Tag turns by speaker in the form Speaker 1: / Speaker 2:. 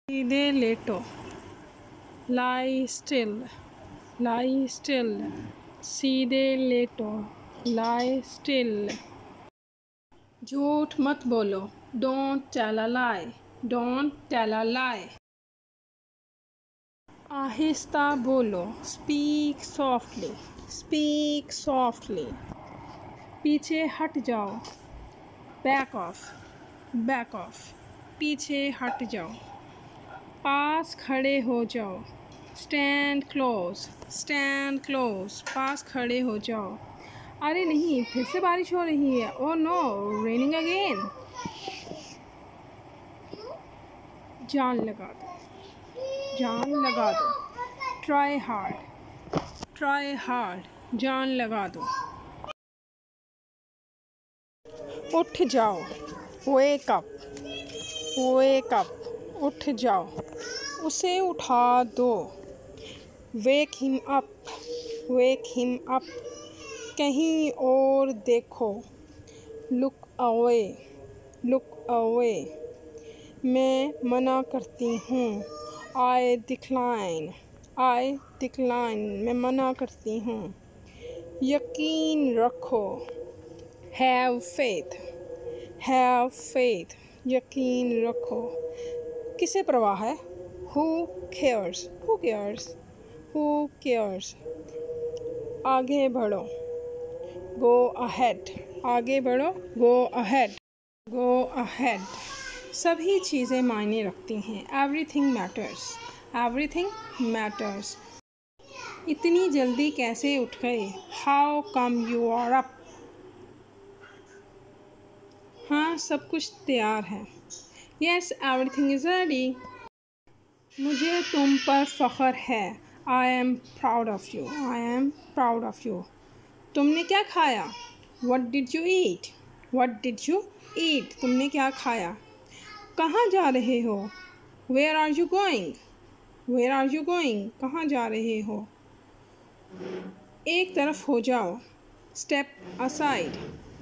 Speaker 1: सीधे लेटो, लाई स्टिल, लाई स्टिल, सीधे लेटो, लाई स्टिल। झूठ मत बोलो, don't tell a lie, don't tell a lie. आहिस्ता बोलो, स्पीक सॉफ्टली, स्पीक सॉफ्टली। पीछे हट जाओ, बैक ऑफ, बैक ऑफ, पीछे हट जाओ। पास खड़े हो जाओ, स्टैंड क्लोज, स्टैंड क्लोज, पास खड़े हो जाओ। अरे नहीं, फिर से बारिश हो रही है। Oh no, raining again. जान लगा दो, जान लगा दो, ट्राई हार्ड, ट्राई हार्ड, जान लगा दो। उठ जाओ, वेक अप, वेक अप, उठ जाओ, उसे उठा दो। वेक हिम अप, वेक हिम अप, कहीं और देखो। लुक अवे, लुक अवे, मैं मना करती हूँ। आई डिक्लाइन, आई डिक्लाइन, मैं मना करती हूँ। यकीन रखो, हैव फेथ, हैव फेथ, यकीन रखो। किसे परवाह है? Who cares, who cares, who cares. आगे बढ़ो, गो अहेड, आगे बढ़ो, गो अहेड, गो अहेड। सभी चीज़ें मायने रखती हैं। Everything matters, everything matters. इतनी जल्दी कैसे उठ गए? How come you are up? हाँ, सब कुछ तैयार है। Yes, everything is ready. मुझे तुम पर फ़ख्र है। I am proud of you, I am proud of you. तुमने क्या खाया? What did you eat? What did you eat? तुमने क्या खाया? कहाँ जा रहे हो? Where are you going? Where are you going? कहाँ जा रहे हो? एक तरफ हो जाओ, Step aside,